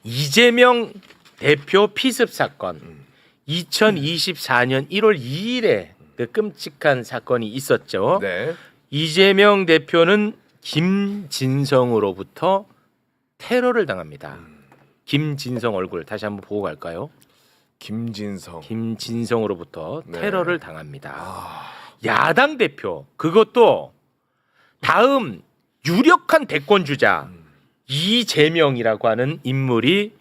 이재명 대표 피습 사건 2024년 1월 2일에 그 끔찍한 사건이 있었죠. 네. 이재명 대표는 김진성으로부터 테러를 당합니다. 김진성 얼굴 다시 한번 보고 갈까요? 김진성. 김진성으로부터 네. 테러를 당합니다. 야당 대표 그것도 다음 유력한 대권 주자 이재명이라고 하는 인물이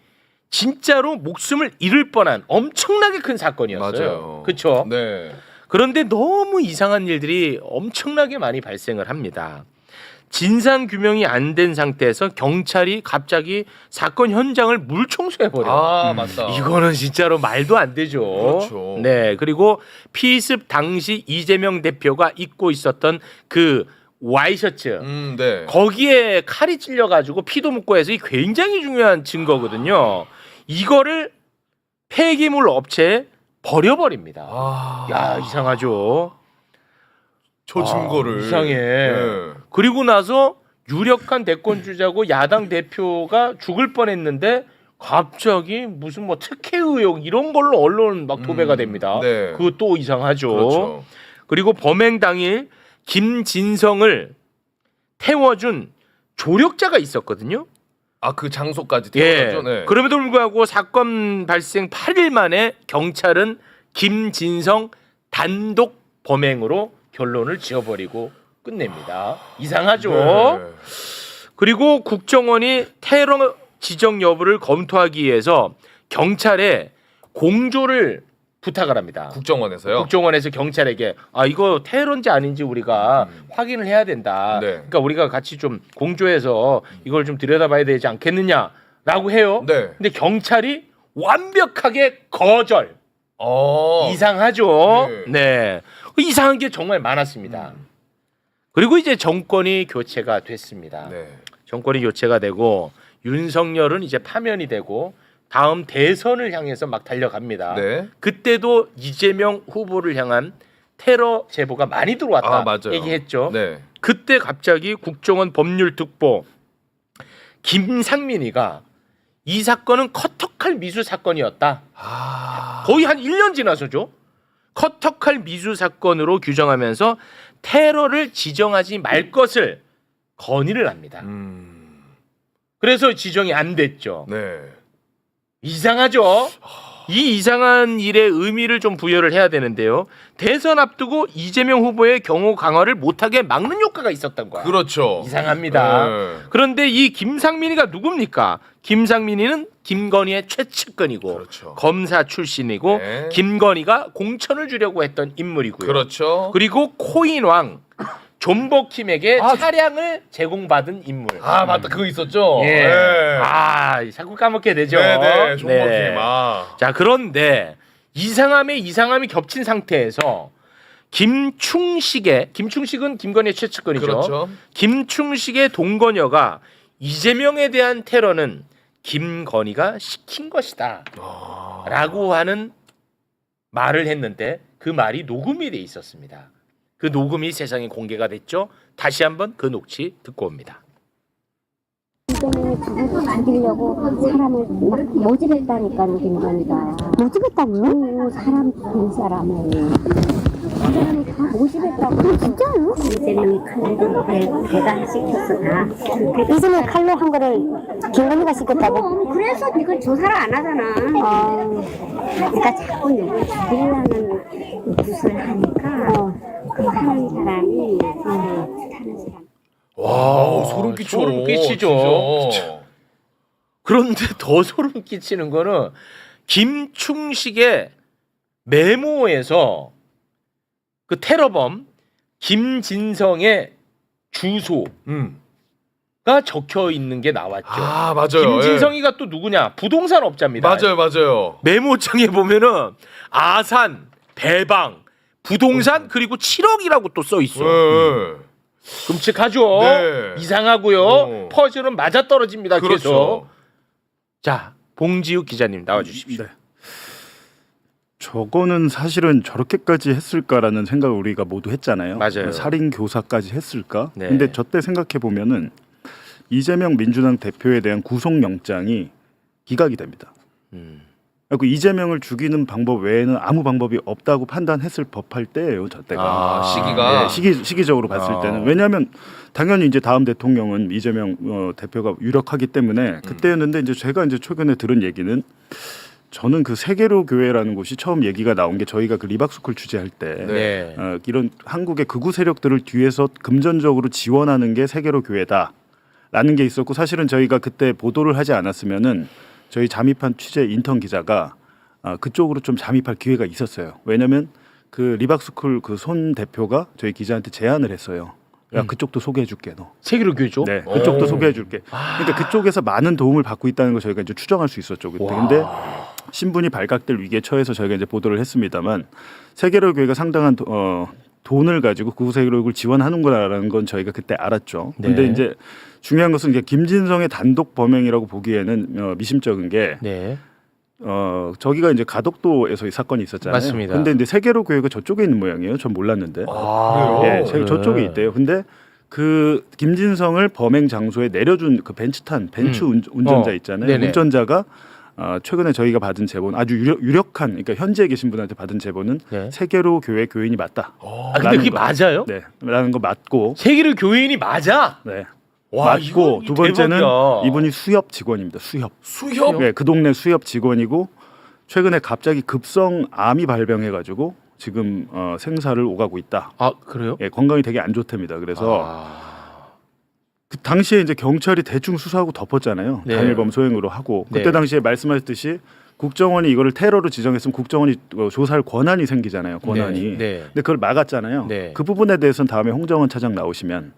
진짜로 목숨을 잃을 뻔한 엄청나게 큰 사건이었어요. 맞아요. 그렇죠? 네. 그런데 너무 이상한 일들이 엄청나게 많이 발생을 합니다. 진상 규명이 안 된 상태에서 경찰이 갑자기 사건 현장을 물청소해 버려. 아 맞다. 이거는 진짜로 말도 안 되죠. 그렇죠. 네, 그리고 피습 당시 이재명 대표가 입고 있었던 그 와이셔츠 네. 거기에 칼이 찔려가지고 피도 묻고 해서 이 굉장히 중요한 증거거든요. 이거를 폐기물 업체에 버려버립니다. 야 이상하죠. 저 증거를. 이상해. 네. 그리고 나서 유력한 대권 주자고 야당 대표가 죽을 뻔했는데 갑자기 무슨 뭐 특혜 의혹 이런 걸로 언론 막 도배가 됩니다. 네. 그것도 이상하죠. 그렇죠. 그리고 범행 당일 김진성을 태워준 조력자가 있었거든요. 아 그 장소까지 예. 태워졌죠. 네. 그럼에도 불구하고 사건 발생 8일 만에 경찰은 김진성 단독 범행으로 결론을 지어버리고 끝냅니다. 이상하죠. 네. 그리고 국정원이 테러 지정 여부를 검토하기 위해서 경찰에 공조를 부탁을 합니다. 국정원에서요. 국정원에서 경찰에게 아 이거 테러인지 아닌지 우리가 확인을 해야 된다. 네. 그러니까 우리가 같이 좀 공조해서 이걸 좀 들여다봐야 되지 않겠느냐라고 해요. 네. 근데 경찰이 완벽하게 거절. 이상하죠. 네. 네. 이상한 게 정말 많았습니다. 그리고 이제 정권이 교체가 됐습니다. 네. 정권이 교체가 되고 윤석열은 이제 파면이 되고 다음 대선을 향해서 막 달려갑니다. 네. 그때도 이재명 후보를 향한 테러 제보가 많이 들어왔다 아 맞아요. 얘기했죠. 네. 그때 갑자기 국정원 법률특보 김상민이가 이 사건은 커터칼 미수 사건이었다. 거의 한 1년 지나서죠. 커터칼 미수 사건으로 규정하면서 테러를 지정하지 말 것을 건의를 합니다. 그래서 지정이 안 됐죠. 네. 이상하죠. 이 이상한 일에 의미를 좀 부여를 해야 되는데요. 대선 앞두고 이재명 후보의 경호 강화를 못하게 막는 효과가 있었던 거야. 그렇죠. 이상합니다. 네. 그런데 이 김상민이가 누굽니까? 김상민이는 김건희의 최측근이고 그렇죠. 검사 출신이고 네. 김건희가 공천을 주려고 했던 인물이고요. 그렇죠. 그리고 코인왕 존버킴에게 차량을 제공받은 인물. 아 맞다 그거 있었죠. 예. 네. 아 자꾸 까먹게 되죠. 네네. 존버킴. 네. 자 그런데 이상함이 겹친 상태에서 김충식은 김건희의 최측근이죠. 그렇죠. 김충식의 동거녀가 이재명에 대한 테러는 김건희가 시킨 것이다 라고 하는 말을 했는데 그 말이 녹음이 돼 있었습니다. 그 녹음이 세상에 공개가 됐죠. 다시 한번 그 녹취 듣고 옵니다. 이재명이 죽이려고 사람을 막 모집했다니까요, 김건희가. 모집했다고요? 사람 죽인 사람을. 그 사람이 다 모집했다고. 진짜요? 이재명이 칼로 배달시켰어, 다. 이재명이 칼로 한 거를 김건희가 시켰다고? 그래서 이걸 조사를 안 하잖아. 그러니까 자꾸 누굴 죽이려는 짓을 하니까 그 하는 사람이 하는 사람. 와 소름 끼쳐. 소름 끼치죠. 진짜. 그런데 더 소름 끼치는 거는 김충식의 메모에서 그 테러범 김진성의 주소가 적혀 있는 게 나왔죠. 아 맞아요. 김진성이가 또 누구냐? 부동산 업자입니다. 맞아요. 메모장에 보면은 아산, 배방, 부동산 그리고 7억이라고 또 써 있어. 끔찍하죠. 네. 이상하고요. 퍼즐은 맞아 떨어집니다. 그렇죠. 계속. 자, 봉지욱 기자님 나와 주십시오. 네. 저거는 사실은 저렇게까지 했을까라는 생각을 우리가 모두 했잖아요. 맞아요. 살인 교사까지 했을까? 네. 근데 저때 생각해 보면은 이재명 민주당 대표에 대한 구속영장이 기각이 됩니다. 그리고 이재명을 죽이는 방법 외에는 아무 방법이 없다고 판단했을 법할 때예요, 저 때가. 시기가 네, 시기적으로 봤을 때는. 왜냐하면 당연히 이제 다음 대통령은 이재명 대표가 유력하기 때문에 그때였는데 이제 제가 이제 최근에 들은 얘기는 저는 그 세계로 교회라는 곳이 처음 얘기가 나온 게 저희가 그 리박스쿨 취재할 때 네. 이런 한국의 극우 세력들을 뒤에서 금전적으로 지원하는 게 세계로 교회다라는 게 있었고 사실은 저희가 그때 보도를 하지 않았으면은 저희 잠입한 취재 인턴 기자가 그쪽으로 좀 잠입할 기회가 있었어요. 왜냐하면 그 리박스쿨 그 손 대표가 저희 기자한테 제안을 했어요. 야 그쪽도 소개해줄게 너. 세계로 교회죠? 네, 그쪽도 소개해줄게. 그러니까 그쪽에서 많은 도움을 받고 있다는 걸 저희가 이제 추정할 수 있었죠 그때. 근데 신분이 발각될 위기에 처해서 저희가 이제 보도를 했습니다만 세계로 교회가 상당한 돈을 가지고 그 세계로를 지원하는구나라는 건 저희가 그때 알았죠. 근데 네. 이제 중요한 것은 이제 김진성의 단독 범행이라고 보기에는 미심쩍은 게 네. 저기가 이제 가덕도에서 이 사건이 있었잖아요. 맞습니다. 근데 이제 세계로 교회가 저쪽에 있는 모양이에요. 전 몰랐는데. 그래요? 예, 그래. 저쪽에 있대요. 근데 그 김진성을 범행 장소에 내려준 그 벤츠 운전자 있잖아요. 네네. 운전자가 최근에 저희가 받은 제보는 아주 유력한 그러니까 현지에 계신 분한테 받은 제보는 네. 세계로 교회 교인이 맞다. 아, 근데 그게 맞아요? 네, 라는 거 맞고. 세계로 교인이 맞아? 네. 와, 맞고 이거 두 번째는 대박이야. 이분이 수협 직원입니다. 수협. 수협 네, 그 동네 수협 직원이고 최근에 갑자기 급성 암이 발병해가지고 지금 생사를 오가고 있다. 아, 그래요? 예, 건강이 되게 안 좋답니다. 그래서 그 당시에 이제 경찰이 대충 수사하고 덮었잖아요. 네. 단일범 소행으로 하고 그때 네. 당시에 말씀하셨듯이 국정원이 이거를 테러로 지정했으면 국정원이 조사할 권한이 생기잖아요. 권한이. 네. 네. 근데 그걸 막았잖아요. 네. 그 부분에 대해서는 다음에 홍정원 차장 나오시면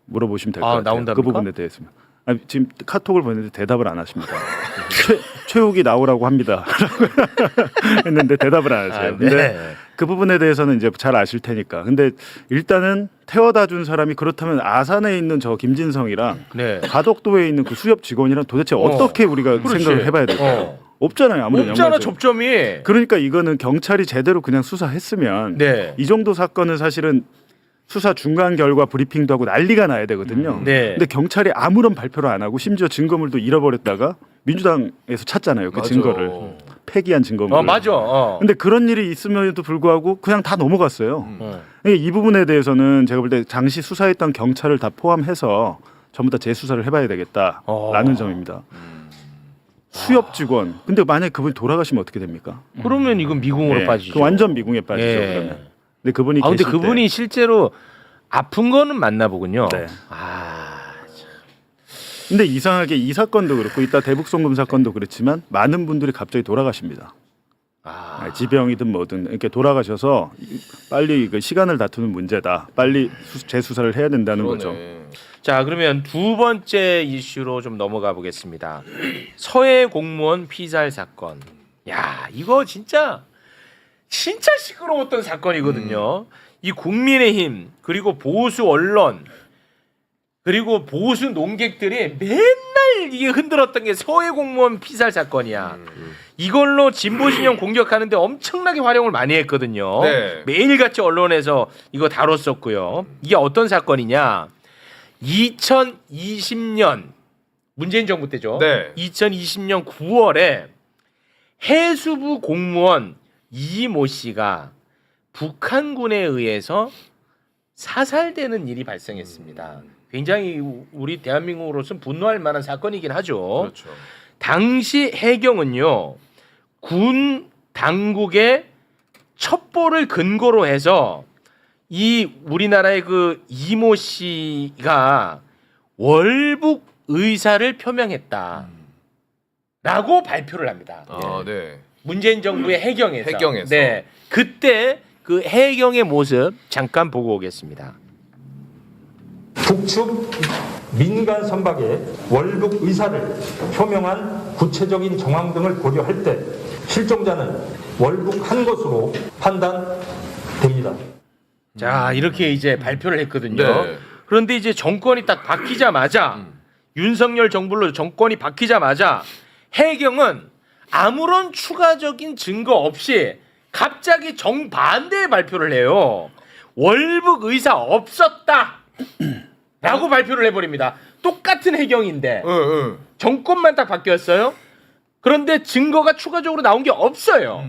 물어보시면 될 것 같아요. 나온답니까? 그 부분에 대해서는. 아니, 지금 카톡을 보냈는데 대답을 안 하십니다. 최욱이 나오라고 합니다. 했는데 대답을 안 하세요. 근데 네. 그 부분에 대해서는 이제 잘 아실 테니까. 근데 일단은 태워다 준 사람이 그렇다면 아산에 있는 저 김진성이랑 네. 가덕도에 있는 그 수협 직원이랑 도대체 어떻게 우리가 그렇지. 생각을 해봐야 될까요? 없잖아요. 아무런 없잖아, 연관성. 접점이. 그러니까 이거는 경찰이 제대로 그냥 수사했으면 네. 이 정도 사건은 사실은 수사 중간 결과 브리핑도 하고 난리가 나야 되거든요. 네. 근데 경찰이 아무런 발표를 안 하고 심지어 증거물도 잃어버렸다가 민주당에서 찾잖아요. 그 맞아. 증거를 폐기한 증거물을. 맞아. 근데 그런 일이 있음에도 불구하고 그냥 다 넘어갔어요. 어. 이 부분에 대해서는 제가 볼 때 당시 수사했던 경찰을 다 포함해서 전부 다 재수사를 해봐야 되겠다라는 점입니다. 수협 직원. 근데 만약 그분이 돌아가시면 어떻게 됩니까? 그러면 이건 미궁으로 예, 빠지죠. 그 완전 미궁에 빠지죠. 예. 그러면. 근데 그분이 아, 근데 계실 그분이 실제로 아픈 거는 맞나 보군요. 네. 아, 근데 이상하게 이 사건도 그렇고 이따 대북송금 사건도 그렇지만 많은 분들이 갑자기 돌아가십니다. 지병이든 뭐든 이렇게 돌아가셔서 빨리 그 시간을 다투는 문제다. 빨리 재수사를 해야 된다는 거죠. 자, 그러면 두 번째 이슈로 좀 넘어가 보겠습니다. 서해 공무원 피살 사건. 야, 이거 진짜 시끄러웠던 사건이거든요. 이 국민의힘 그리고 보수 언론 그리고 보수 논객들이 맨날 이게 흔들었던 게 서해 공무원 피살 사건이야. 이걸로 진보 진영 공격하는데 엄청나게 활용을 많이 했거든요. 네. 매일같이 언론에서 이거 다뤘었고요. 이게 어떤 사건이냐? 2020년 문재인 정부 때죠. 네. 2020년 9월에 해수부 공무원 이모 씨가 북한군에 의해서 사살되는 일이 발생했습니다. 굉장히 우리 대한민국으로서는 분노할 만한 사건이긴 하죠. 그렇죠. 당시 해경은요, 군 당국의 첩보를 근거로 해서 이 우리나라의 그 이모 씨가 월북 의사를 표명했다라고 발표를 합니다. 네. 문재인 정부의 해경에서. 해경에서. 네, 그때 그 해경의 모습 잠깐 보고 오겠습니다. 북측 민간 선박의 월북 의사를 표명한 구체적인 정황 등을 고려할 때 실종자는 월북한 것으로 판단됩니다. 자, 이렇게 이제 발표를 했거든요. 네. 그런데 이제 정권이 딱 바뀌자마자 윤석열 정부로 정권이 바뀌자마자 해경은 아무런 추가적인 증거 없이 갑자기 정반대의 발표를 해요. 월북 의사 없었다 라고 발표를 해버립니다. 똑같은 해경인데 정권만 딱 바뀌었어요. 그런데 증거가 추가적으로 나온 게 없어요.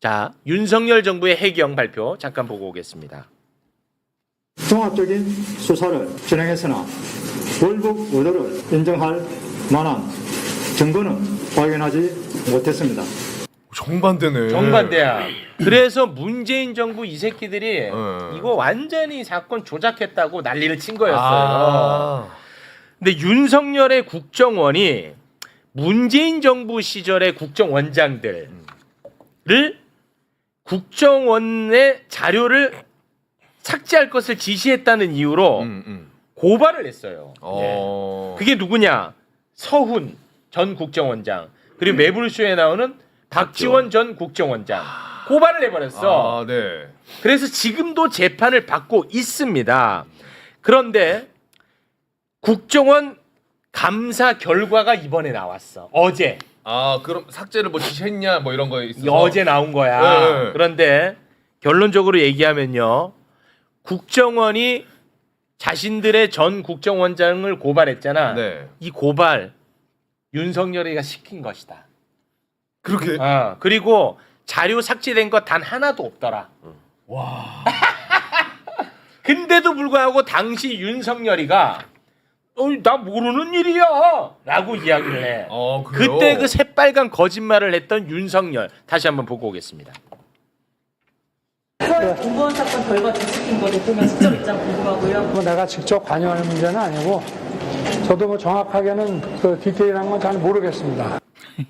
자, 윤석열 정부의 해경 발표 잠깐 보고 오겠습니다. 종합적인 수사를 진행했으나 월북 의도를 인정할 만한 증거는 발견하지 못했습니다. 정반대네. 정반대야. 그래서 문재인 정부 이 새끼들이 이거 완전히 사건 조작했다고 난리를 친 거였어요. 아. 근데 윤석열의 국정원이 문재인 정부 시절의 국정원장들을 국정원의 자료를 삭제할 것을 지시했다는 이유로 고발을 했어요. 그게 누구냐? 서훈 전 국정원장 그리고 매불쇼에 나오는 박지원 전 국정원장 고발을 해버렸어. 아, 네. 그래서 지금도 재판을 받고 있습니다. 그런데 국정원 감사 결과가 이번에 나왔어. 어제. 아, 그럼 삭제를 뭐 지시했냐 뭐 이런 거 있어서. 어제 나온 거야. 네. 그런데 결론적으로 얘기하면요. 국정원이 자신들의 전 국정원장을 고발했잖아. 네. 이 고발 윤석열이가 시킨 것이다. 그렇게. 그리고 자료 삭제된 거 단 하나도 없더라. 와. 근데도 불구하고 당시 윤석열이가 나 모르는 일이야 라고 이야기를 해. 그래요? 그때 그 새빨간 거짓말을 했던 윤석열 다시 한번 보고 오겠습니다. 공무원 사건 결과 뒤집힌 거 대통령 직접 입장 궁금하고요. 뭐 내가 직접 관여하는 문제는 아니고 저도 뭐 정확하게는 그 디테일한 건 잘 모르겠습니다.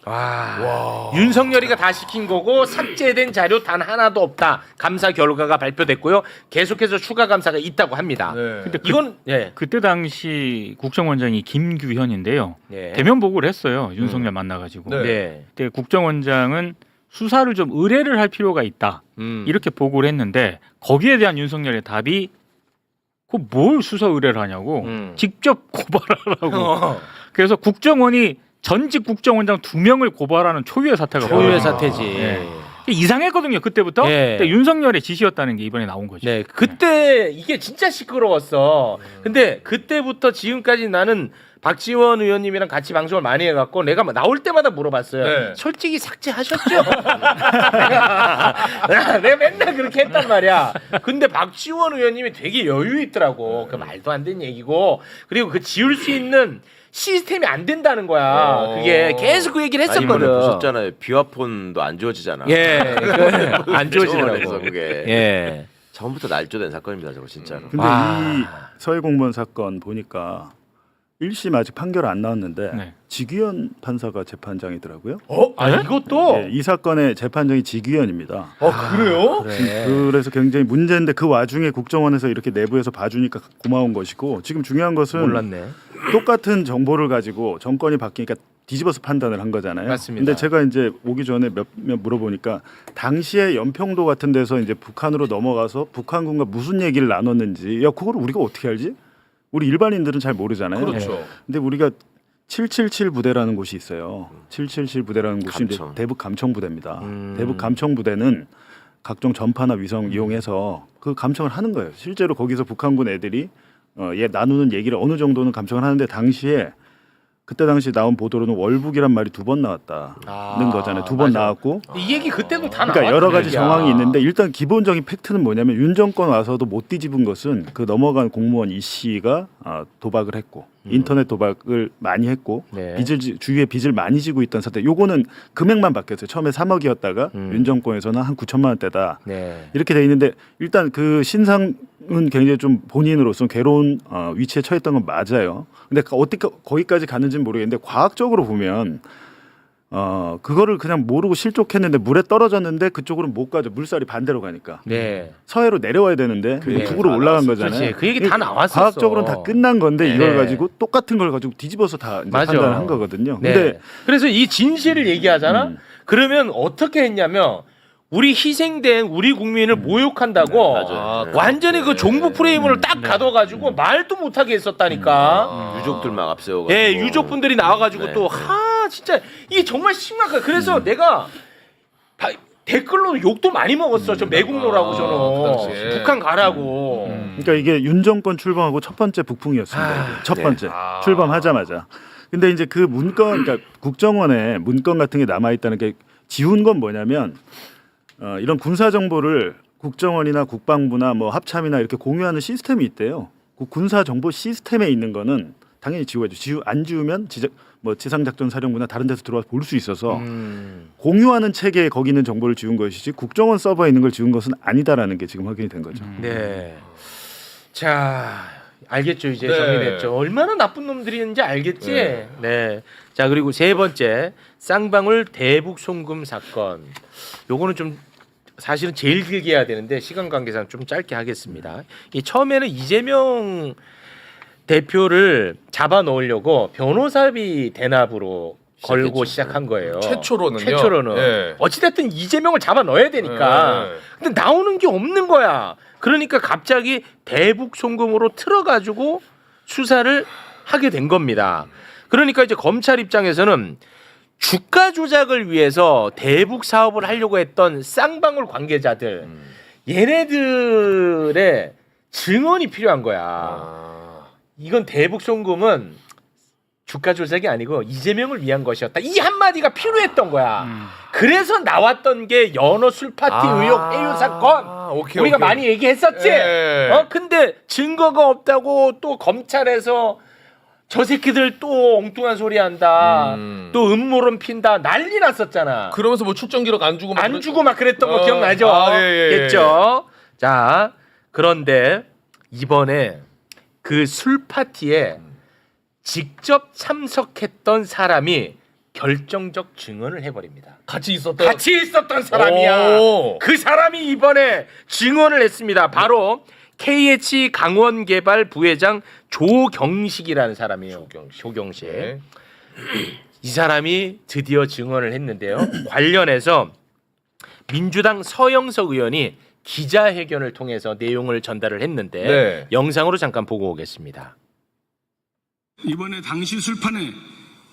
와. 윤석열이가 다 시킨 거고 삭제된 자료 단 하나도 없다. 감사 결과가 발표됐고요. 계속해서 추가 감사가 있다고 합니다. 네. 근데 이건 예. 그때 당시 국정원장이 김규현인데요. 네. 대면 보고를 했어요. 윤석열 만나가지고. 네. 네. 그때 국정원장은 수사를 좀 의뢰를 할 필요가 있다. 이렇게 보고를 했는데 거기에 대한 윤석열의 답이 그 뭘 수사 의뢰를 하냐고 직접 고발하라고. 그래서 국정원이 전직 국정원장 2명을 고발하는 초유의 사태가 초유의 벌어졌어요. 사태지. 네. 이상했거든요 그때부터. 네. 근데 윤석열의 지시였다는 게 이번에 나온 거죠. 네, 그때 이게 진짜 시끄러웠어. 근데 그때부터 지금까지 나는 박지원 의원님이랑 같이 방송을 많이 해갖고 내가 나올 때마다 물어봤어요. 네. 솔직히 삭제하셨죠? 내가 맨날 그렇게 했단 말이야. 근데 박지원 의원님이 되게 여유 있더라고. 그 말도 안 되는 얘기고 그리고 그 지울 수 있는 시스템이 안 된다는 거야. 그게 계속 그 얘기를 이번에 했었거든. 보셨잖아요. 비화폰도 안 지워지잖아. 예, 안 지워지더라고. 정원에서 그게 예. 처음부터 날조된 사건입니다, 저거 진짜로. 근데 이 서해 공무원 사건 보니까 1심 아직 판결 안 나왔는데 네. 지규현 판사가 재판장이더라고요. 이것도 네, 이 사건의 재판장이 지규현입니다. 그래요? 그래. 그래서 굉장히 문제인데 그 와중에 국정원에서 이렇게 내부에서 봐주니까 고마운 것이고 지금 중요한 것은 몰랐네. 똑같은 정보를 가지고 정권이 바뀌니까 뒤집어서 판단을 한 거잖아요. 맞습니다. 근데 제가 이제 오기 전에 몇몇 물어보니까 당시에 연평도 같은 데서 이제 북한으로 넘어가서 북한군과 무슨 얘기를 나눴는지 야 그걸 우리가 어떻게 알지? 우리 일반인들은 잘 모르잖아요. 그렇죠. 근데 우리가 777 부대라는 곳이 있어요. 777 부대라는 곳이 이제 감청. 대북 감청 부대입니다. 대북 감청 부대는 각종 전파나 위성 이용해서 그 감청을 하는 거예요. 실제로 거기서 북한군 애들이 나누는 얘기를 어느 정도는 감청을 하는데 당시에 그때 당시 나온 보도로는 월북이란 말이 2번 나왔다는 거잖아요. 2번 맞아. 나왔고 이 얘기 그때도 다 나왔어. 그러니까 여러 가지 정황이 있는데 일단 기본적인 팩트는 뭐냐면 윤 정권 와서도 못 뒤집은 것은 그 넘어간 공무원 이 씨가 도박을 했고 인터넷 도박을 많이 했고 네. 주위에 빚을 많이 지고 있던 사태. 요거는 금액만 바뀌었어요. 처음에 3억이었다가 윤 정권에서는 한 9천만 원대다. 네. 이렇게 돼 있는데 일단 그 신상은 굉장히 좀 본인으로서 괴로운 위치에 처했던 건 맞아요. 근데 어떻게 거기까지 갔는지는 모르겠는데 과학적으로 보면 그거를 그냥 모르고 실족했는데 물에 떨어졌는데 그쪽으로 못 가죠. 물살이 반대로 가니까. 네. 서해로 내려와야 되는데 그래, 북으로 다 올라간 나왔어. 거잖아요. 그렇지. 그 얘기 다 나왔었어. 과학적으로는 다 끝난 건데 네. 이걸 가지고 똑같은 걸 가지고 뒤집어서 다 이제 맞아. 판단을 한 거거든요. 네. 근데 그래서 이 진실을 얘기하잖아. 그러면 어떻게 했냐면 우리 희생된 우리 국민을 모욕한다고 맞아요. 완전히 그 종부 프레임을 딱 가둬가지고 말도 못하게 했었다니까. 유족들 막 앞세워가지고. 예, 유족분들이 나와가지고 네. 또 진짜 이게 정말 심각해. 그래서 내가 댓글로 욕도 많이 먹었어. 저 매국노라고 그 저는 당시에. 북한 가라고. 그러니까 이게 윤 정권 출범하고 첫 번째 북풍이었습니다. 아, 이게. 첫 네. 번째 출범하자마자. 근데 이제 그 문건, 그러니까 국정원에 문건 같은 게 남아 있다는 게 지운 건 뭐냐면 이런 군사 정보를 국정원이나 국방부나 뭐 합참이나 이렇게 공유하는 시스템이 있대요. 그 군사 정보 시스템에 있는 거는 당연히 지워야죠. 안 지우면 지상작전사령부나 다른 데서 들어와서 볼 수 있어서 공유하는 체계에 거기 있는 정보를 지운 것이지 국정원 서버에 있는 걸 지운 것은 아니다라는 게 지금 확인이 된 거죠. 네. 자, 알겠죠. 이제 네. 정리됐죠. 얼마나 나쁜 놈들이었는지 알겠지. 네. 자, 그리고 세 번째 쌍방울 대북 송금 사건. 요거는 좀 사실은 제일 길게 해야 되는데 시간 관계상 좀 짧게 하겠습니다. 이 처음에는 이재명 대표를 잡아 넣으려고 변호사비 대납으로 걸고 시작한 거예요. 최초로는요. 예. 어찌됐든 이재명을 잡아 넣어야 되니까. 근데 나오는 게 없는 거야. 그러니까 갑자기 대북 송금으로 틀어가지고 수사를 하게 된 겁니다. 그러니까 이제 검찰 입장에서는 주가 조작을 위해서 대북 사업을 하려고 했던 쌍방울 관계자들 얘네들의 증언이 필요한 거야. 이건 대북 송금은 주가 조작이 아니고 이재명을 위한 것이었다. 이 한마디가 필요했던 거야. 그래서 나왔던 게 연어 술 파티 의혹 해유 사건. 우리가 많이 얘기했었지. 근데 증거가 없다고 또 검찰에서 저 새끼들 또 엉뚱한 소리 한다. 또 음모론 핀다. 난리 났었잖아. 그러면서 뭐 출정 기록 안 주고 막 그랬던 거 기억나죠? 했죠. 자, 그런데 이번에 그 술 파티에 직접 참석했던 사람이 결정적 증언을 해버립니다. 같이 있었던 사람이야. 그 사람이 이번에 증언을 했습니다. 바로 KH 강원개발 부회장 조경식이라는 사람이에요. 조경식. 네. 이 사람이 드디어 증언을 했는데요. 관련해서 민주당 서영석 의원이 기자회견을 통해서 내용을 전달을 했는데 네. 영상으로 잠깐 보고 오겠습니다. 이번에 당시 술판에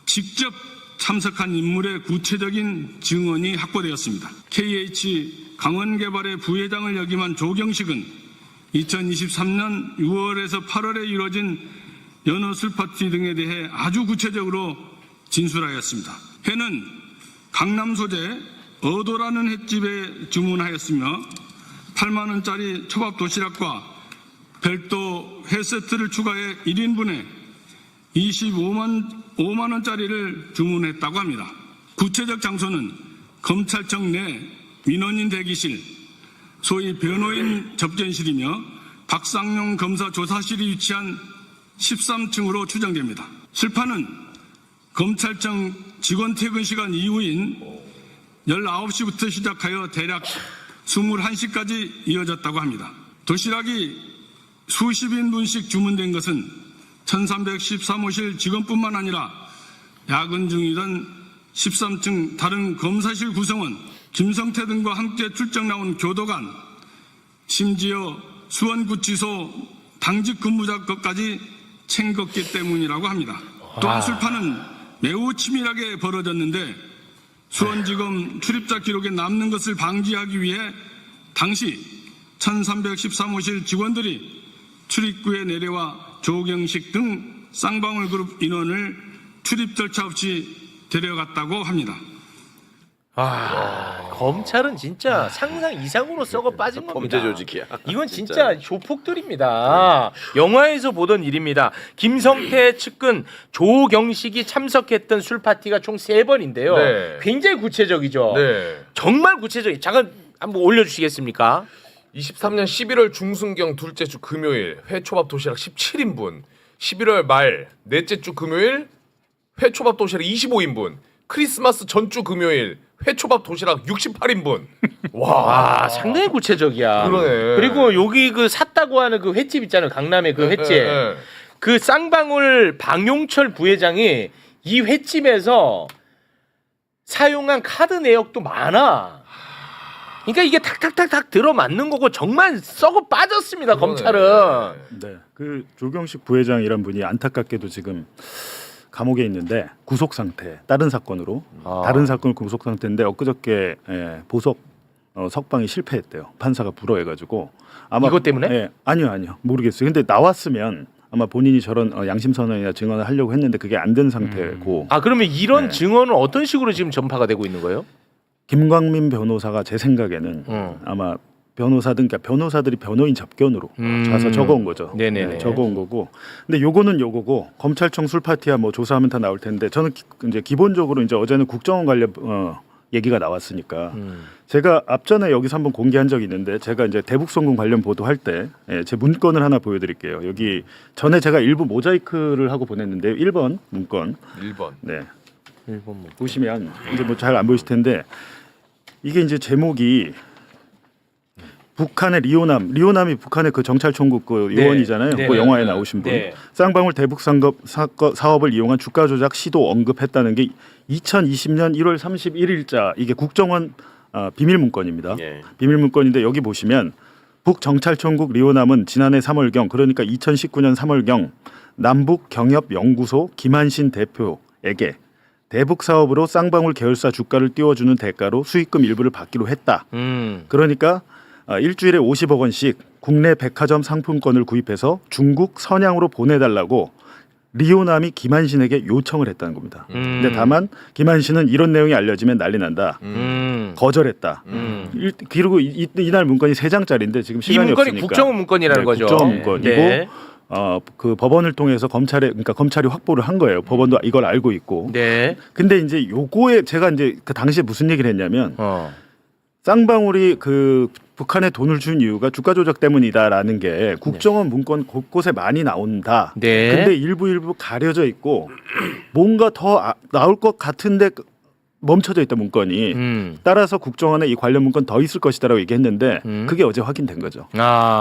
직접 참석한 인물의 구체적인 증언이 확보되었습니다. KH 강원개발의 부회장을 역임한 조경식은 2023년 6월에서 8월에 이루어진 연어 술파티 등에 대해 아주 구체적으로 진술하였습니다. 해는 강남 소재 어도라는 횟집에 주문하였으며 8만 원짜리 초밥 도시락과 별도 회 세트를 추가해 1인분에 25만 원짜리를 주문했다고 합니다. 구체적 장소는 검찰청 내 민원인 대기실, 소위 변호인 접견실이며 박상용 검사 조사실이 위치한 13층으로 추정됩니다. 술판은 검찰청 직원 퇴근 시간 이후인 19시부터 시작하여 대략 21시까지 이어졌다고 합니다. 도시락이 수십 인분씩 주문된 것은 1313호실 직원뿐만 아니라 야근 중이던 13층 다른 검사실 구성원 김성태 등과 함께 출정 나온 교도관, 심지어 수원구치소 당직 근무자 것까지 챙겼기 때문이라고 합니다. 또한 술판은 매우 치밀하게 벌어졌는데 수원지검 출입자 기록에 남는 것을 방지하기 위해 당시 1313호실 직원들이 출입구에 내려와 조경식 등 쌍방울 그룹 인원을 출입 절차 없이 데려갔다고 합니다. 검찰은 진짜 상상 이상으로 썩어 빠진 겁니다. 범죄 조직이야. 이건 진짜 조폭들입니다. 영화에서 보던 일입니다. 김성태 측근 조경식이 참석했던 술 파티가 총 3번인데요. 네. 굉장히 구체적이죠. 네. 정말 구체적이. 잠깐 한번 올려주시겠습니까? 23년 11월 중순경 둘째 주 금요일 회초밥 도시락 17인분, 11월 말 넷째 주 금요일 회초밥 도시락 25인분, 크리스마스 전주 금요일 회초밥 도시락 68인분. 와, 상당히 구체적이야. 그러네. 그리고 여기 그 샀다고 하는 그 횟집 있잖아요. 강남의 그 횟집. 네. 그 쌍방울 방용철 부회장이 이 횟집에서 사용한 카드 내역도 많아. 그러니까 이게 탁탁탁탁 들어맞는 거고 정말 썩어 빠졌습니다. 검찰은. 네, 그 조경식 부회장이란 분이 안타깝게도 지금 감옥에 있는데 구속 상태. 다른 사건으로 다른 사건 구속 상태인데 엊그저께 보석 석방이 실패했대요. 판사가 불허해가지고 아마 이것 때문에? 아니요 모르겠어요. 근데 나왔으면 아마 본인이 저런 양심 선언이나 증언을 하려고 했는데 그게 안 된 상태고. 아 그러면 이런 네. 증언은 어떤 식으로 지금 전파가 되고 있는 거예요? 김광민 변호사가 제 생각에는 아마 그러니까 변호사들이 변호인 접견으로 가서 적어온 거죠. 네네네. 적어온 거고. 근데 요거는 요거고 검찰청 술파티야 뭐 조사하면 다 나올 텐데 저는 이제 기본적으로 이제 어제는 국정원 관련 얘기가 나왔으니까 제가 앞전에 여기서 한번 공개한 적이 있는데 제가 이제 대북송금 관련 보도할 때 제 문건을 하나 보여드릴게요. 여기 전에 제가 일부 모자이크를 하고 보냈는데 1번 문건. 1번. 네. 1번 뭐. 보시면 이제 뭐 잘 안 보이실 텐데 이게 이제 제목이 북한의 리오남이 북한의 그 정찰총국 그 요원이잖아요. 네. 그 네. 영화에 나오신 분. 네. 쌍방울 대북 사업을 이용한 주가 조작 시도 언급했다는 게 2020년 1월 31일자 이게 국정원 비밀 문건입니다. 예. 비밀 문건인데 여기 보시면 북정찰총국 리오남은 지난해 3월경 그러니까 2019년 3월경 남북경협연구소 김한신 대표에게 대북 사업으로 쌍방울 계열사 주가를 띄워주는 대가로 수익금 일부를 받기로 했다. 그러니까 일주일에 50억 원씩 국내 백화점 상품권을 구입해서 중국 선양으로 보내달라고 리오남이 김한신에게 요청을 했다는 겁니다. 근데 다만 김한신은 이런 내용이 알려지면 난리 난다. 거절했다. 그리고 이날 문건이 3장짜리인데 지금 이 시간이 문건이 없으니까 국정원 문건이라는 네, 거죠. 국정원 문건이고 네. 그 법원을 통해서 검찰이 확보를 한 거예요. 법원도 이걸 알고 있고. 네. 근데 이제 요거에 제가 이제 그 당시에 무슨 얘기를 했냐면 쌍방울이 그 북한에 돈을 준 이유가 주가 조작 때문이다라는 게 국정원 문건 곳곳에 많이 나온다. 네. 근데 일부 가려져 있고 뭔가 더 나올 것 같은데 멈춰져 있다 문건이. 따라서 국정원에 이 관련 문건 더 있을 것이다라고 얘기했는데 그게 어제 확인된 거죠.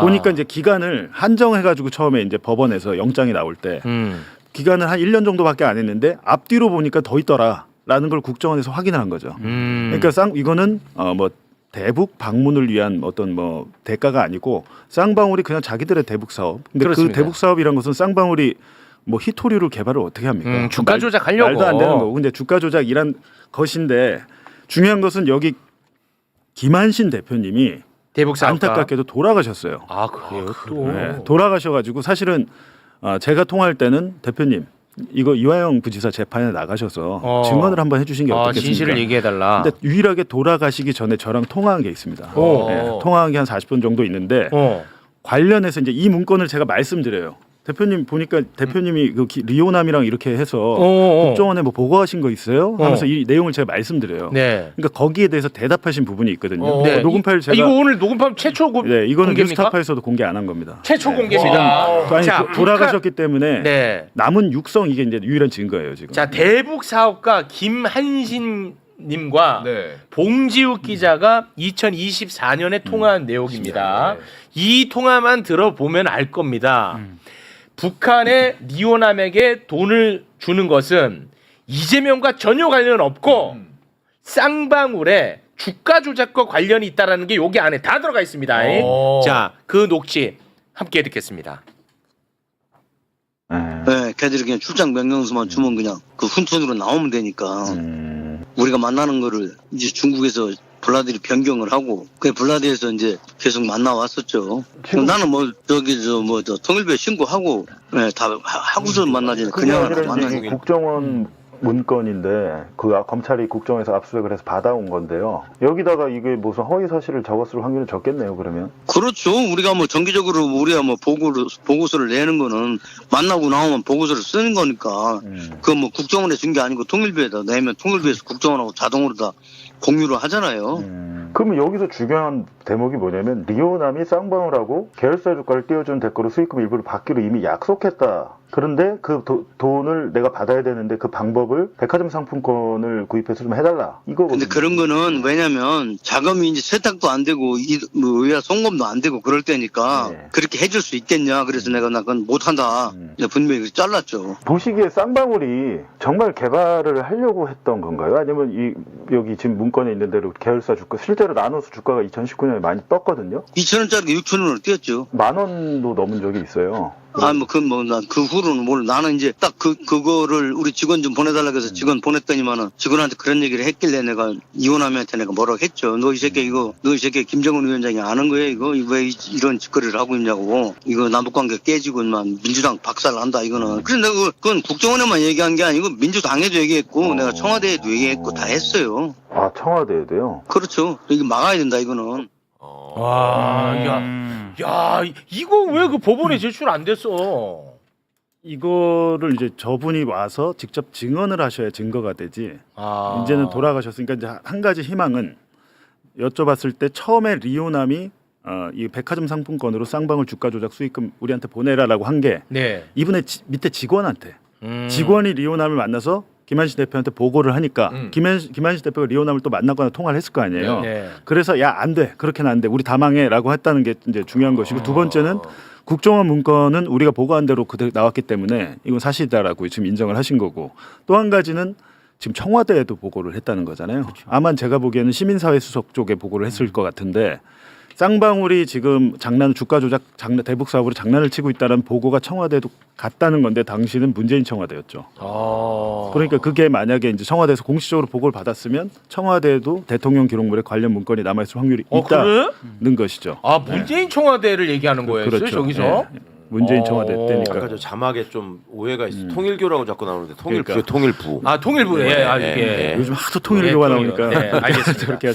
보니까 이제 기간을 한정해가지고 처음에 이제 법원에서 영장이 나올 때 기간을 한 1년 정도밖에 안 했는데 앞뒤로 보니까 더 있더라라는 걸 국정원에서 확인을 한 거죠. 그러니까 이거는 뭐 대북 방문을 위한 어떤 뭐 대가가 아니고 쌍방울이 그냥 자기들의 대북 사업. 근데 그렇습니다. 그 대북 사업이란 것은 쌍방울이 뭐 히토류를 개발을 어떻게 합니까? 주가 조작하려고. 말도 안 되는 거고. 근데 주가 조작이란 것인데 중요한 것은 여기 김한신 대표님이 대북 사업가. 안타깝게도 돌아가셨어요. 아 그래요 또. 네, 돌아가셔가지고 사실은 제가 통화할 때는 대표님 이거 이화영 부지사 재판에 나가셔서 증언을 한번 해주신 게 어떻겠습니까? 진실을 얘기해달라. 근데 유일하게 돌아가시기 전에 저랑 통화한 게 있습니다. 네, 통화한 게 한 40분 정도 있는데 관련해서 이제 이 문건을 제가 말씀드려요. 대표님 보니까 대표님이 그 리오남이랑 이렇게 해서 국정원에 뭐 보고하신 거 있어요? 하면서 이 내용을 제가 말씀드려요. 네. 그러니까 거기에 대해서 대답하신 부분이 있거든요. 네. 녹음 파일 제가 이거 오늘 녹음 파일 최초 네, 이거는 공개입니까? 뉴스타파에서 공개 안 한 겁니다. 최초 네. 공개입니다. 아니, 자, 돌아가셨기 때문에 네. 남은 육성 이게 이제 유일한 증거예요 지금. 자 대북 사업가 김한신 님과 네. 봉지욱 기자가 2024년에 통화한 내용입니다. 네. 이 통화만 들어보면 알 겁니다. 북한의 리오남에게 돈을 주는 것은 이재명과 전혀 관련 없고 쌍방울의 주가 조작과 관련이 있다라는 게 여기 안에 다 들어가 있습니다. 자, 그 녹취 함께 듣겠습니다. 네, 걔들이 그냥 출장 명령서만 주면 그냥 그 훈돈으로 나오면 되니까 우리가 만나는 거를 이제 중국에서 블라디를 변경을 하고 그 블라디에서 이제 계속 만나왔었죠. 나는 뭐 저기 저 통일부에 신고하고 네, 다 하고서 만나지 그냥 만나는 국정원 문건인데 그 검찰이 국정에서 압수수색을 해서 받아온 건데요. 여기다가 이게 무슨 허위 사실을 적었을 확률이 적겠네요. 그러면. 그렇죠. 우리가 뭐 정기적으로 우리가 뭐 보고서를 내는 거는 만나고 나오면 보고서를 쓰는 거니까 그 뭐 국정원에 준 게 아니고 통일부에다 내면 통일부에서 국정원하고 자동으로 다 공유를 하잖아요. 그러면 여기서 중요한 대목이 뭐냐면 리오남이 쌍방울하고 계열사 주가를 띄워준 대가로 수익금 일부를 받기로 이미 약속했다. 그런데 그 돈을 내가 받아야 되는데 그 방법을 백화점 상품권을 구입해서 좀 해달라. 이거. 근데 그런 거는 왜냐면 자금이 이제 세탁도 안 되고 뭐 의야 송금도 안 되고 그럴 때니까 그렇게 해줄 수 있겠냐. 그래서 내가 나 그건 못한다. 분명히 잘랐죠. 보시기에 쌍방울이 정말 개발을 하려고 했던 건가요? 아니면 여기 지금 문건에 있는 대로 계열사 주가 실제로 나눠서 주가가 2019년에 많이 떴거든요. 2,000원짜리가 6,000원으로 뛰었죠. 10,000원도 넘은 적이 있어요. 난 그 후로는 몰라. 나는 이제 딱 그거를 우리 직원 좀 보내달라고 해서 직원 보냈더니만은 직원한테 그런 얘기를 했길래 내가 이혼하면한테 내가 뭐라고 했죠. 너 이 새끼 김정은 위원장이 아는 거야 이거? 왜 이런 짓거리를 하고 있냐고. 이거 남북관계 깨지고만 민주당 박살난다 이거는. 그래서 내가 그건 국정원에만 얘기한 게 아니고 민주당에도 얘기했고 내가 청와대에도 얘기했고 다 했어요. 아 청와대에도요? 그렇죠. 이거 막아야 된다 이거는. 와, 야, 이거 왜 그 법원에 제출 안 됐어? 이거를 이제 저분이 와서 직접 증언을 하셔야 증거가 되지. 아. 이제는 돌아가셨으니까 이제 한 가지 희망은 여쭤봤을 때 처음에 리오남이 이 백화점 상품권으로 쌍방울 주가 조작 수익금 우리한테 보내라라고 한 게 네. 이분의 밑에 직원한테 직원이 리오남을 만나서 김한식 대표한테 보고를 하니까 김한식 대표가 리오남을 또 만나거나 통화를 했을 거 아니에요. 네. 그래서 야 안 돼 그렇게는 안 돼 우리 다 망해라고 했다는 게 이제 중요한 것이고 두 번째는 국정원 문건은 우리가 보고한 대로 그대로 나왔기 때문에 이건 사실이다라고 지금 인정을 하신 거고 또 한 가지는 지금 청와대에도 보고를 했다는 거잖아요. 그렇죠. 아마 제가 보기에는 시민사회 수석 쪽에 보고를 했을 것 같은데 쌍방울이 지금 주가 조작 대북 사업으로 장난을 치고 있다는 보고가 청와대에도 갔다는 건데 당시는 문재인 청와대였죠. 그러니까 그게 만약에 이제 청와대에서 공식적으로 보고를 받았으면 청와대에도 대통령 기록물에 관련 문건이 남아있을 확률이 그래? 있다는 것이죠. 아, 문재인 청와대를 얘기하는 거였어요, 그렇죠. 저기서? 네. 문재인 청와대 때니까. 아까 저 자막에 좀 오해가 있어. 통일교라고 자꾸 나오는데 통일부, 그러니까. 통일부. 아, 통일부. 예, 아, 이게. 요즘 하도 통일교가 통일교. 나오니까 네, 알겠습니다. 그렇게 하시고.